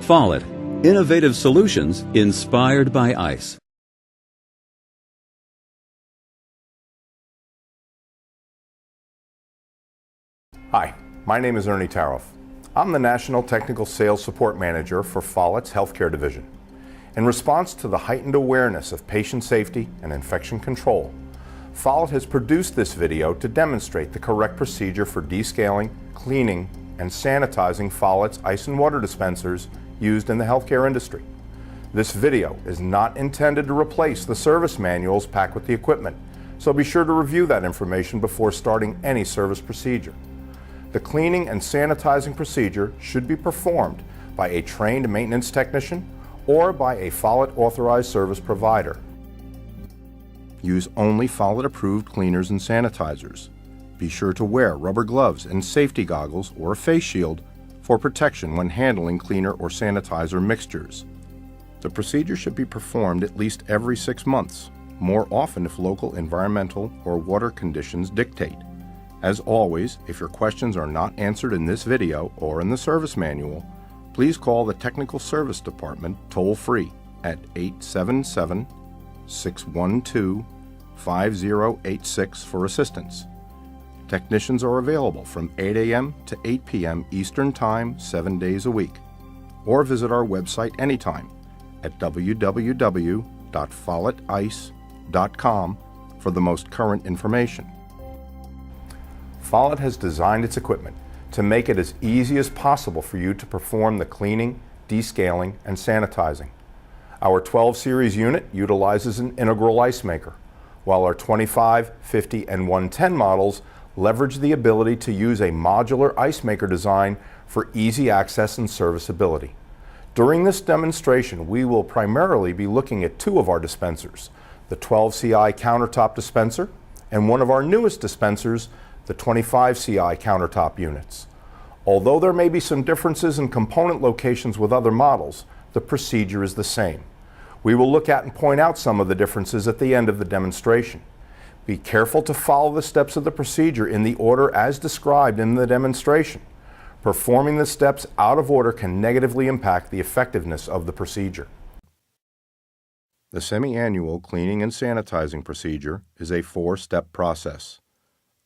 Follett, innovative solutions inspired by ice. Hi, my name is Ernie Taroff. I'm the National Technical Sales Support Manager for Follett's Healthcare Division. In response to the heightened awareness of patient safety and infection control, Follett has produced this video to demonstrate the correct procedure for descaling, cleaning, and sanitizing Follett's ice and water dispensers used in the healthcare industry. This video is not intended to replace the service manuals packed with the equipment, so be sure to review that information before starting any service procedure. The cleaning and sanitizing procedure should be performed by a trained maintenance technician or by a Follett authorized service provider. Use only Follett approved cleaners and sanitizers. Be sure to wear rubber gloves and safety goggles or a face shield for protection when handling cleaner or sanitizer mixtures. The procedure should be performed at least every 6 months, more often if local environmental or water conditions dictate. As always, if your questions are not answered in this video or in the service manual, please call the Technical Service Department toll-free at 877-612-5086 for assistance. Technicians are available from 8 a.m. to 8 p.m. Eastern Time 7 days a week, or visit our website anytime at www.folletice.com for the most current information. Follett has designed its equipment to make it as easy as possible for you to perform the cleaning, descaling, and sanitizing. Our 12 series unit utilizes an integral ice maker, while our 25, 50, and 110 models leverage the ability to use a modular ice maker design for easy access and serviceability. During this demonstration, we will primarily be looking at 2 of our dispensers, the 12 CI countertop dispenser and one of our newest dispensers, the 25 CI countertop units. Although there may be some differences in component locations with other models, the procedure is the same. We will look at and point out some of the differences at the end of the demonstration. Be careful to follow the steps of the procedure in the order as described in the demonstration. Performing the steps out of order can negatively impact the effectiveness of the procedure. The semi-annual cleaning and sanitizing procedure is a 4-step process.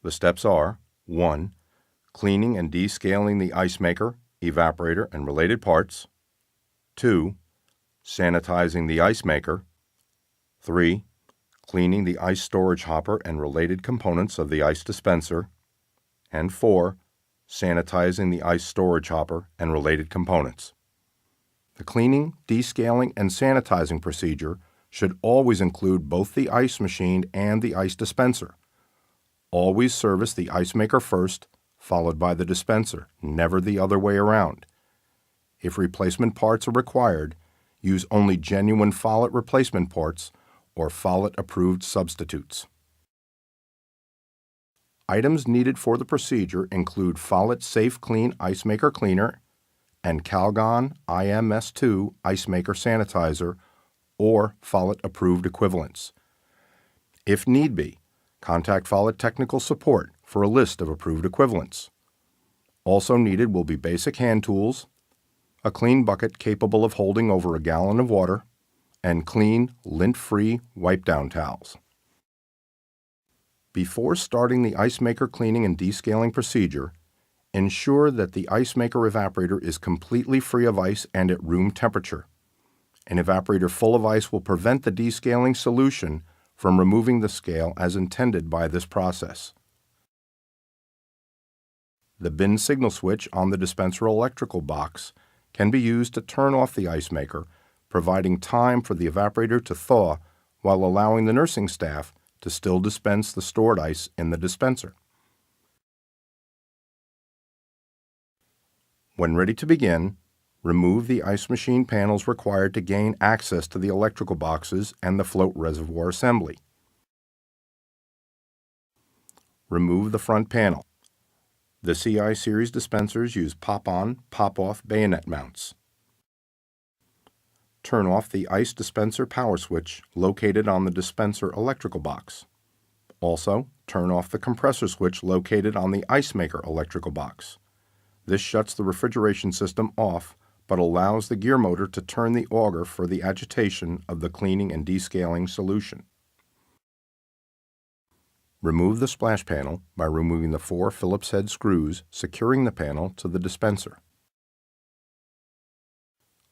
The steps are: 1. Cleaning and descaling the ice maker, evaporator, and related parts. 2. Sanitizing the ice maker. 3. Cleaning the ice storage hopper and related components of the ice dispenser. And 4. Sanitizing the ice storage hopper and related components. The cleaning, descaling, and sanitizing procedure should always include both the ice machine and the ice dispenser. Always service the ice maker first, followed by the dispenser, never the other way around. If replacement parts are required, use only genuine Follett replacement parts or Follett-approved substitutes. Items needed for the procedure include Follett Safe Clean Ice Maker Cleaner and Calgon IMS2 Ice Maker Sanitizer or Follett-approved equivalents. If need be, contact Follett Technical Support for a list of approved equivalents. Also needed will be basic hand tools, a clean bucket capable of holding over a gallon of water, and clean, lint-free wipe-down towels. Before starting the ice maker cleaning and descaling procedure, ensure that the ice maker evaporator is completely free of ice and at room temperature. An evaporator full of ice will prevent the descaling solution from removing the scale as intended by this process. The bin signal switch on the dispenser electrical box can be used to turn off the ice maker, providing time for the evaporator to thaw while allowing the nursing staff to still dispense the stored ice in the dispenser. When ready to begin, remove the ice machine panels required to gain access to the electrical boxes and the float reservoir assembly. Remove the front panel. The CI series dispensers use pop-on, pop-off bayonet mounts. Turn off the ice dispenser power switch located on the dispenser electrical box. Also, turn off the compressor switch located on the ice maker electrical box. This shuts the refrigeration system off but allows the gear motor to turn the auger for the agitation of the cleaning and descaling solution. Remove the splash panel by removing the 4 Phillips head screws securing the panel to the dispenser.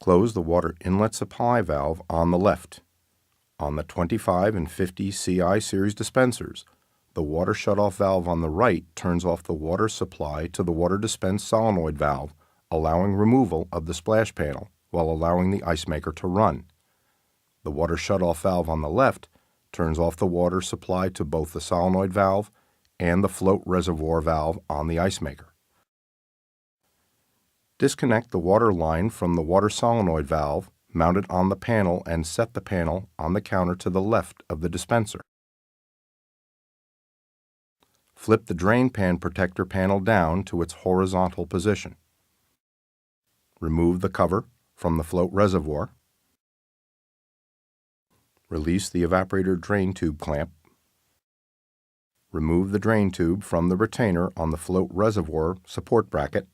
Close the water inlet supply valve on the left. On the 25 and 50 CI series dispensers, the water shutoff valve on the right turns off the water supply to the water dispense solenoid valve, allowing removal of the splash panel while allowing the ice maker to run. The water shutoff valve on the left turns off the water supply to both the solenoid valve and the float reservoir valve on the ice maker. Disconnect the water line from the water solenoid valve mounted on the panel and set the panel on the counter to the left of the dispenser. Flip the drain pan protector panel down to its horizontal position. Remove the cover from the float reservoir. Release the evaporator drain tube clamp. Remove the drain tube from the retainer on the float reservoir support bracket.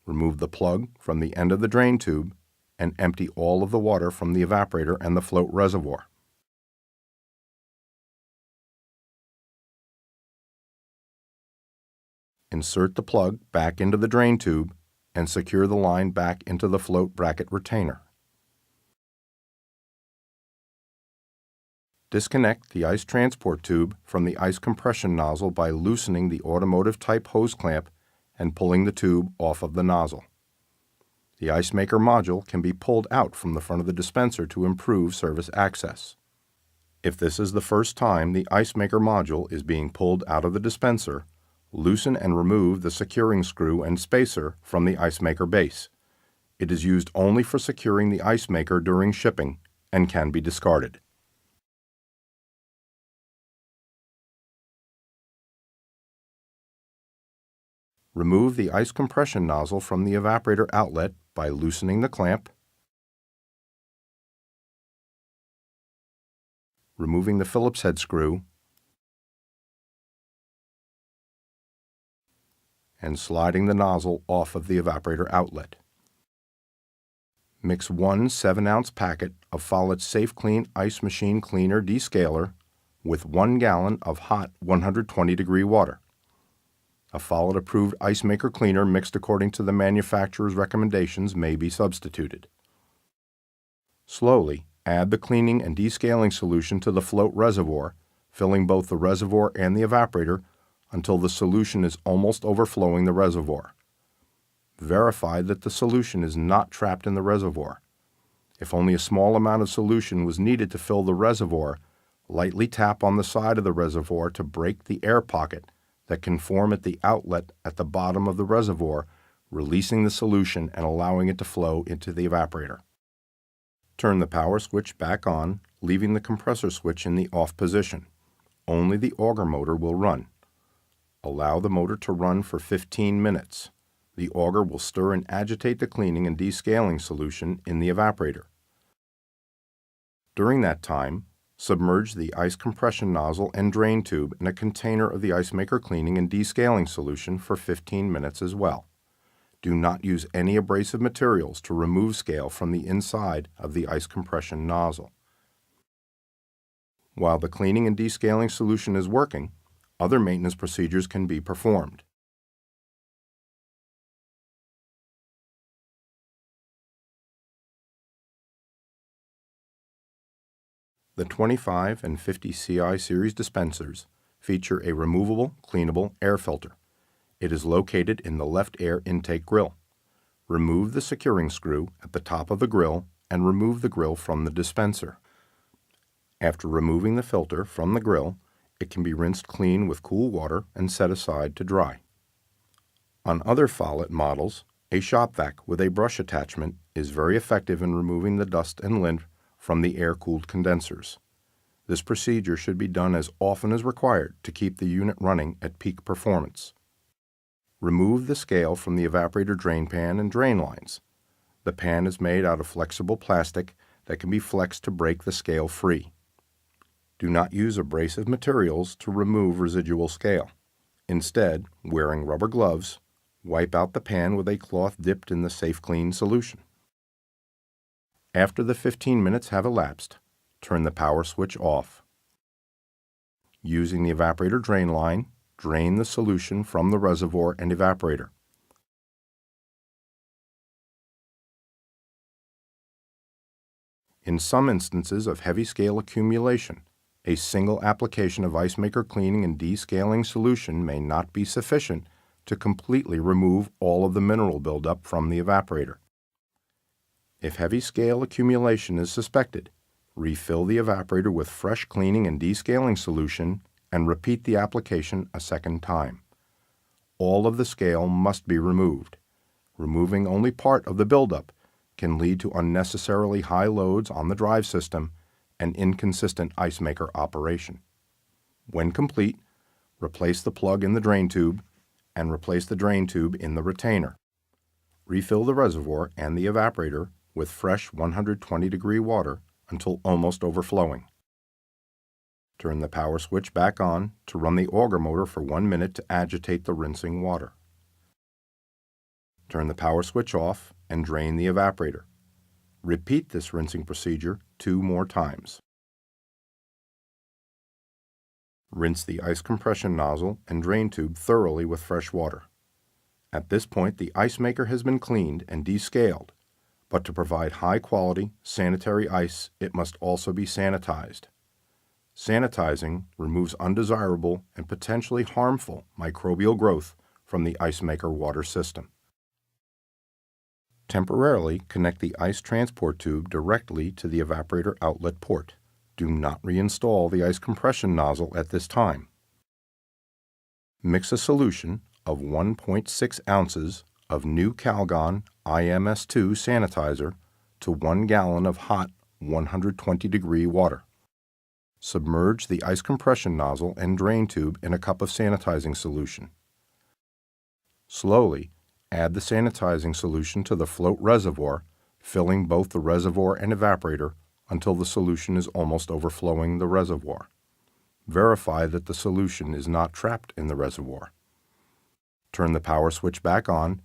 Remove the plug from the end of the drain tube and empty all of the water from the evaporator and the float reservoir. Insert the plug back into the drain tube and secure the line back into the float bracket retainer. Disconnect the ice transport tube from the ice compression nozzle by loosening the automotive type hose clamp and pulling the tube off of the nozzle. The ice maker module can be pulled out from the front of the dispenser to improve service access. If this is the first time the ice maker module is being pulled out of the dispenser, loosen and remove the securing screw and spacer from the ice maker base. It is used only for securing the ice maker during shipping and can be discarded. Remove the ice compression nozzle from the evaporator outlet by loosening the clamp, removing the Phillips head screw, and sliding the nozzle off of the evaporator outlet. Mix 1 7-ounce packet of Follett Safe Clean Ice Machine Cleaner Descaler with 1 gallon of hot 120-degree water. A Follett-approved ice maker cleaner mixed according to the manufacturer's recommendations may be substituted. Slowly add the cleaning and descaling solution to the float reservoir, filling both the reservoir and the evaporator until the solution is almost overflowing the reservoir. Verify that the solution is not trapped in the reservoir. If only a small amount of solution was needed to fill the reservoir, lightly tap on the side of the reservoir to break the air pocket that can form at the outlet at the bottom of the reservoir, releasing the solution and allowing it to flow into the evaporator. Turn the power switch back on, leaving the compressor switch in the off position. Only the auger motor will run. Allow the motor to run for 15 minutes. The auger will stir and agitate the cleaning and descaling solution in the evaporator. During that time, submerge the ice compression nozzle and drain tube in a container of the ice maker cleaning and descaling solution for 15 minutes as well. Do not use any abrasive materials to remove scale from the inside of the ice compression nozzle. While the cleaning and descaling solution is working, other maintenance procedures can be performed. The 25 and 50 CI series dispensers feature a removable, cleanable air filter. It is located in the left air intake grill. Remove the securing screw at the top of the grill and remove the grill from the dispenser. After removing the filter from the grill, it can be rinsed clean with cool water and set aside to dry. On other Follett models, a shop vac with a brush attachment is very effective in removing the dust and lint from the air-cooled condensers. This procedure should be done as often as required to keep the unit running at peak performance. Remove the scale from the evaporator drain pan and drain lines. The pan is made out of flexible plastic that can be flexed to break the scale free. Do not use abrasive materials to remove residual scale. Instead, wearing rubber gloves, Wipe out the pan with a cloth dipped in the safe clean solution. After the 15 minutes have elapsed, turn the power switch off. Using the evaporator drain line, drain the solution from the reservoir and evaporator. In some instances of heavy scale accumulation, a single application of ice maker cleaning and descaling solution may not be sufficient to completely remove all of the mineral buildup from the evaporator. If heavy scale accumulation is suspected, refill the evaporator with fresh cleaning and descaling solution and repeat the application a second time. All of the scale must be removed. Removing only part of the buildup can lead to unnecessarily high loads on the drive system and inconsistent ice maker operation. When complete, replace the plug in the drain tube and replace the drain tube in the retainer. Refill the reservoir and the evaporator with fresh 120-degree water until almost overflowing. Turn the power switch back on to run the auger motor for 1 minute to agitate the rinsing water. Turn the power switch off and drain the evaporator. Repeat this rinsing procedure 2 more times. Rinse the ice compression nozzle and drain tube thoroughly with fresh water. At this point, the ice maker has been cleaned and descaled, but to provide high-quality, sanitary ice, it must also be sanitized. Sanitizing removes undesirable and potentially harmful microbial growth from the ice maker water system. Temporarily connect the ice transport tube directly to the evaporator outlet port. Do not reinstall the ice compression nozzle at this time. Mix a solution of 1.6 ounces of new Calgon IMS2 sanitizer to 1 gallon of hot 120-degree water. Submerge the ice compression nozzle and drain tube in a cup of sanitizing solution. Slowly add the sanitizing solution to the float reservoir, filling both the reservoir and evaporator until the solution is almost overflowing the reservoir. Verify that the solution is not trapped in the reservoir. Turn the power switch back on,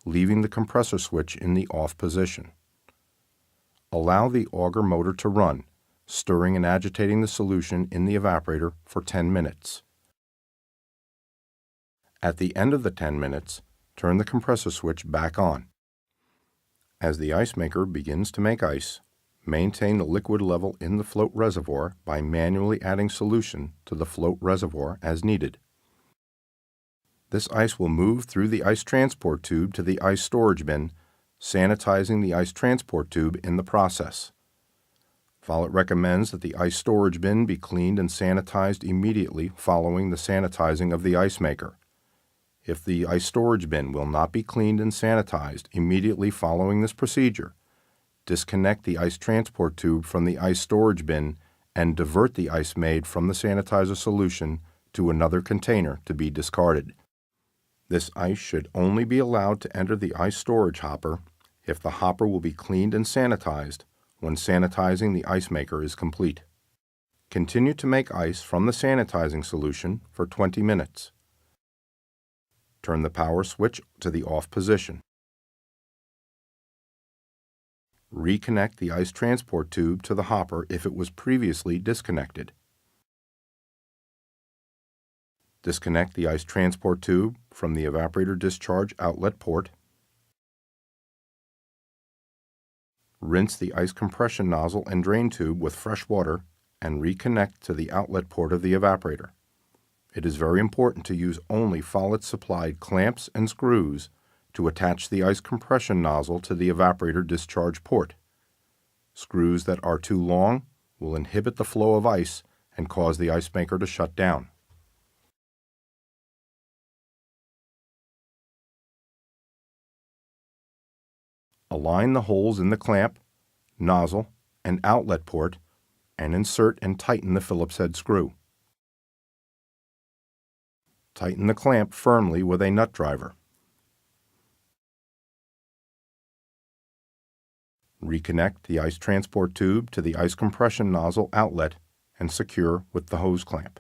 leaving the compressor switch in the off position. Allow the auger motor to run, stirring and agitating the solution in the evaporator for 10 minutes. At the end of the 10 minutes, turn the compressor switch back on. As the ice maker begins to make ice, maintain the liquid level in the float reservoir by manually adding solution to the float reservoir as needed. This ice will move through the ice transport tube to the ice storage bin, sanitizing the ice transport tube in the process. Follett recommends that the ice storage bin be cleaned and sanitized immediately following the sanitizing of the ice maker. If the ice storage bin will not be cleaned and sanitized immediately following this procedure, disconnect the ice transport tube from the ice storage bin and divert the ice made from the sanitizer solution to another container to be discarded. This ice should only be allowed to enter the ice storage hopper if the hopper will be cleaned and sanitized when sanitizing the ice maker is complete. Continue to make ice from the sanitizing solution for 20 minutes. Turn the power switch to the off position. Reconnect the ice transport tube to the hopper if it was previously disconnected. Disconnect the ice transport tube from the evaporator discharge outlet port. Rinse the ice compression nozzle and drain tube with fresh water and reconnect to the outlet port of the evaporator. It is very important to use only Follett-supplied clamps and screws to attach the ice compression nozzle to the evaporator discharge port. Screws that are too long will inhibit the flow of ice and cause the ice maker to shut down. Align the holes in the clamp, nozzle, and outlet port and insert and tighten the Phillips head screw. Tighten the clamp firmly with a nut driver. Reconnect the ice transport tube to the ice compression nozzle outlet and secure with the hose clamp.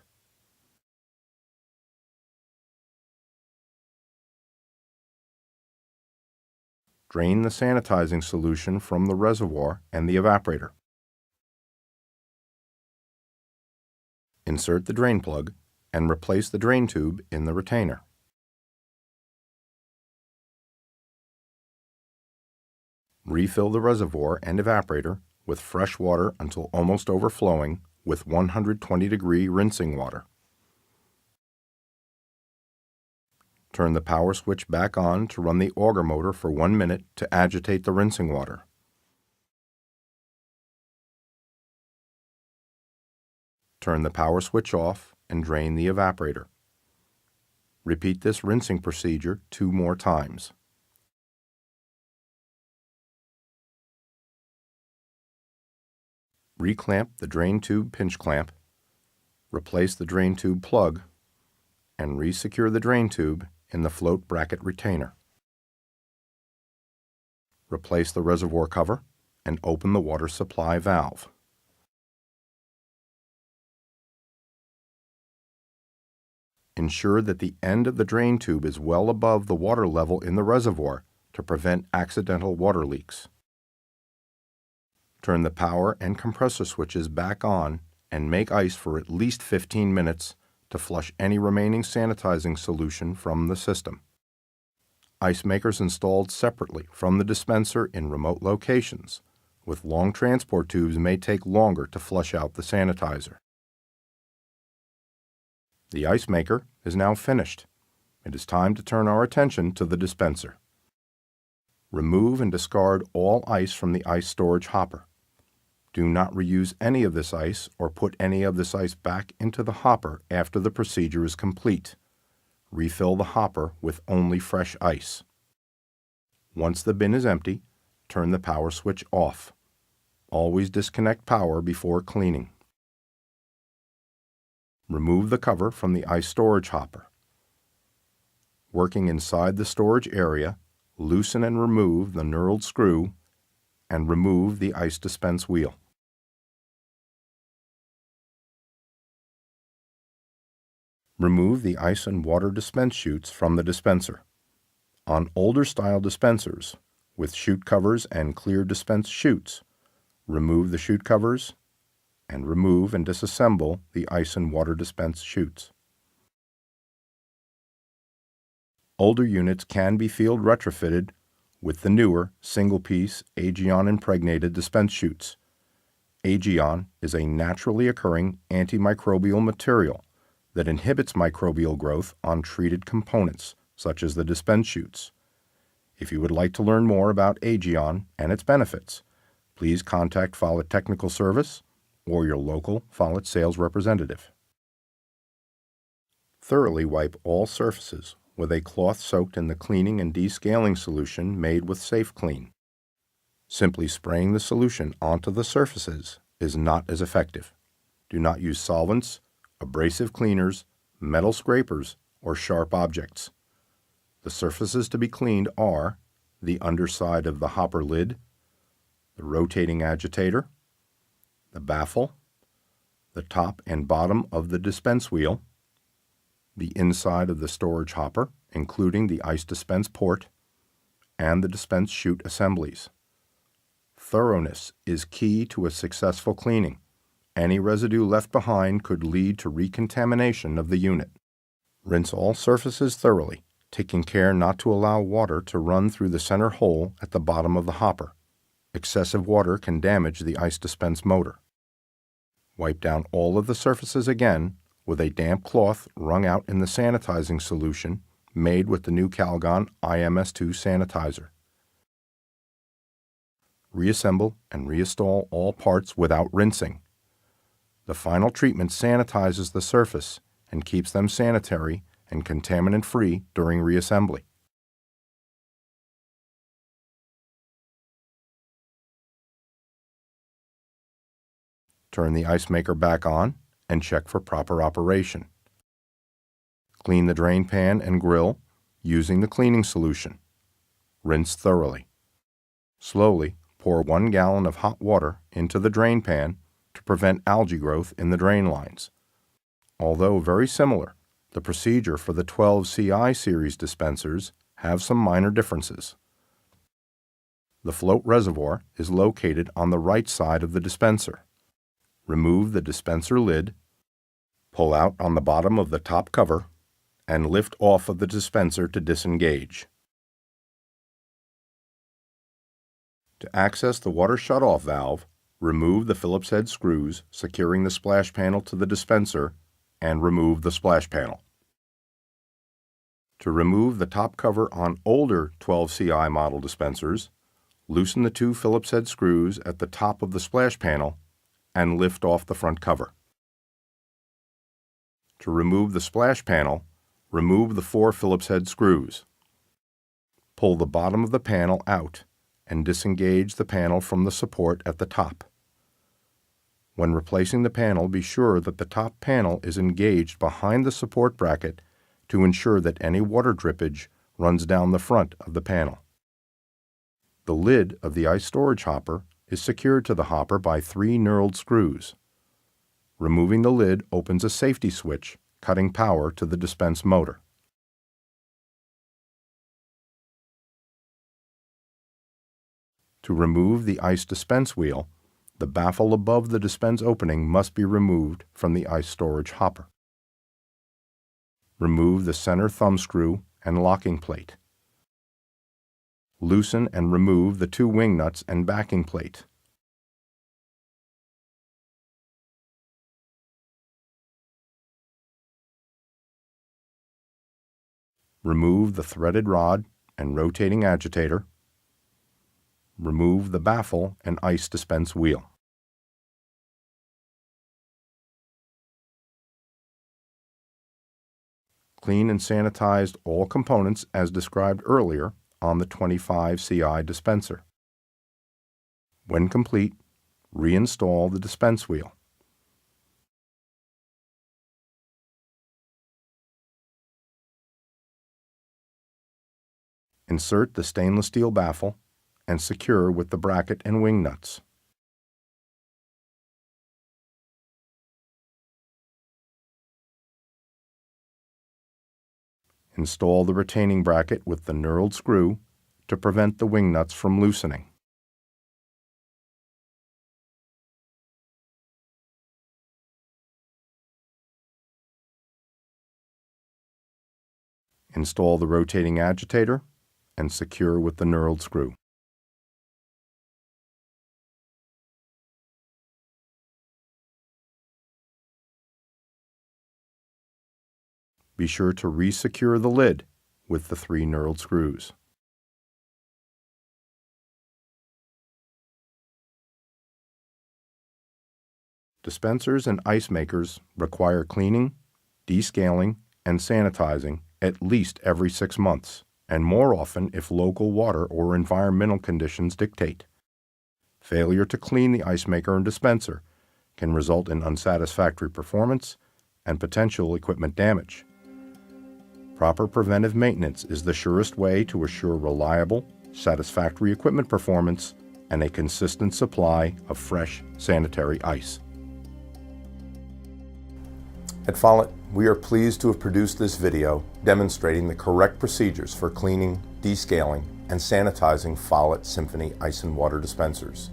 Drain the sanitizing solution from the reservoir and the evaporator. Insert the drain plug and replace the drain tube in the retainer. Refill the reservoir and evaporator with fresh water until almost overflowing with 120-degree rinsing water. Turn the power switch back on to run the auger motor for 1 minute to agitate the rinsing water. Turn the power switch off and drain the evaporator. Repeat this rinsing procedure 2 more times. Reclamp the drain tube pinch clamp, replace the drain tube plug, and resecure the drain tube in the float bracket retainer. Replace the reservoir cover and open the water supply valve. Ensure that the end of the drain tube is well above the water level in the reservoir to prevent accidental water leaks. Turn the power and compressor switches back on and make ice for at least 15 minutes to flush any remaining sanitizing solution from the system. Ice makers installed separately from the dispenser in remote locations, with long transport tubes may take longer to flush out the sanitizer. The ice maker is now finished. It is time to turn our attention to the dispenser. Remove and discard all ice from the ice storage hopper. Do not reuse any of this ice or put any of this ice back into the hopper after the procedure is complete. Refill the hopper with only fresh ice. Once the bin is empty, turn the power switch off. Always disconnect power before cleaning. Remove the cover from the ice storage hopper. Working inside the storage area, loosen and remove the knurled screw and remove the ice dispense wheel. Remove the ice and water dispense chutes from the dispenser. On older style dispensers, with chute covers and clear dispense chutes, remove the chute covers and remove and disassemble the ice and water dispense chutes. Older units can be field retrofitted with the newer single-piece Aegeon impregnated dispense chutes. Aegeon is a naturally occurring antimicrobial material that inhibits microbial growth on treated components, such as the dispense chutes. If you would like to learn more about Aegeon and its benefits, please contact Follett Technical Service or your local Follett sales representative. Thoroughly wipe all surfaces with a cloth soaked in the cleaning and descaling solution made with Safe Clean. Simply spraying the solution onto the surfaces is not as effective. Do not use solvents, abrasive cleaners, metal scrapers, or sharp objects. The surfaces to be cleaned are the underside of the hopper lid, the rotating agitator, the baffle, the top and bottom of the dispense wheel, the inside of the storage hopper, including the ice dispense port, and the dispense chute assemblies. Thoroughness is key to a successful cleaning. Any residue left behind could lead to recontamination of the unit. Rinse all surfaces thoroughly, taking care not to allow water to run through the center hole at the bottom of the hopper. Excessive water can damage the ice dispense motor. Wipe down all of the surfaces again with a damp cloth wrung out in the sanitizing solution made with the new Calgon IMS2 sanitizer. Reassemble and reinstall all parts without rinsing. The final treatment sanitizes the surface and keeps them sanitary and contaminant-free during reassembly. Turn the ice maker back on and check for proper operation. Clean the drain pan and grill using the cleaning solution. Rinse thoroughly. Slowly pour 1 gallon of hot water into the drain pan to prevent algae growth in the drain lines. Although very similar, the procedure for the 12 CI series dispensers have some minor differences. The float reservoir is located on the right side of the dispenser. Remove the dispenser lid, pull out on the bottom of the top cover, and lift off of the dispenser to disengage. To access the water shutoff valve, remove the Phillips head screws securing the splash panel to the dispenser and remove the splash panel. To remove the top cover on older 12CI model dispensers, loosen the two Phillips head screws at the top of the splash panel and lift off the front cover. To remove the splash panel, remove the 4 Phillips head screws. Pull the bottom of the panel out and disengage the panel from the support at the top. When replacing the panel, be sure that the top panel is engaged behind the support bracket to ensure that any water drippage runs down the front of the panel. The lid of the ice storage hopper is secured to the hopper by 3 knurled screws. Removing the lid opens a safety switch, cutting power to the dispense motor. To remove the ice dispense wheel, the baffle above the dispense opening must be removed from the ice storage hopper. Remove the center thumb screw and locking plate. Loosen and remove the 2 wing nuts and backing plate. Remove the threaded rod and rotating agitator. Remove the baffle and ice dispense wheel. Clean and sanitize all components as described earlier on the 25 CI dispenser. When complete, reinstall the dispense wheel. Insert the stainless steel baffle and secure with the bracket and wing nuts. Install the retaining bracket with the knurled screw to prevent the wing nuts from loosening. Install the rotating agitator and secure with the knurled screw. Be sure to re-secure the lid with the 3 knurled screws. Dispensers and ice makers require cleaning, descaling, and sanitizing at least every 6 months, and more often if local water or environmental conditions dictate. Failure to clean the ice maker and dispenser can result in unsatisfactory performance and potential equipment damage. Proper preventive maintenance is the surest way to assure reliable, satisfactory equipment performance and a consistent supply of fresh, sanitary ice. At Follett, we are pleased to have produced this video demonstrating the correct procedures for cleaning, descaling, and sanitizing Follett Symphony ice and water dispensers.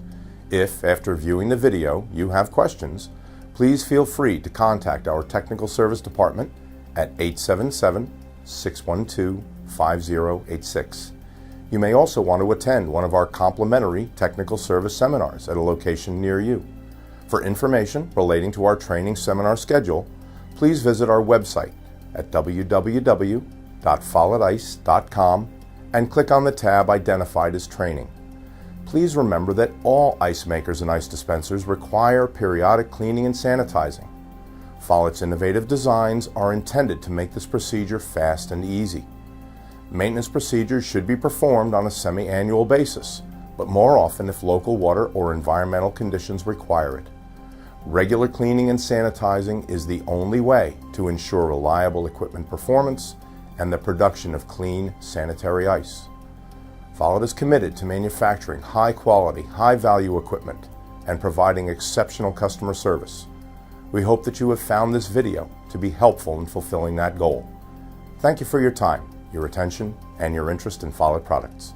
If, after viewing the video, you have questions, please feel free to contact our technical service department at 877-612-5086. You may also want to attend one of our complimentary technical service seminars at a location near you. For information relating to our training seminar schedule, please visit our website at www.folletice.com and click on the tab identified as Training. Please remember that all ice makers and ice dispensers require periodic cleaning and sanitizing. Follett's innovative designs are intended to make this procedure fast and easy. Maintenance procedures should be performed on a semi-annual basis, but more often if local water or environmental conditions require it. Regular cleaning and sanitizing is the only way to ensure reliable equipment performance and the production of clean, sanitary ice. Follett is committed to manufacturing high-quality, high-value equipment and providing exceptional customer service. We hope that you have found this video to be helpful in fulfilling that goal. Thank you for your time, your attention, and your interest in Follett products.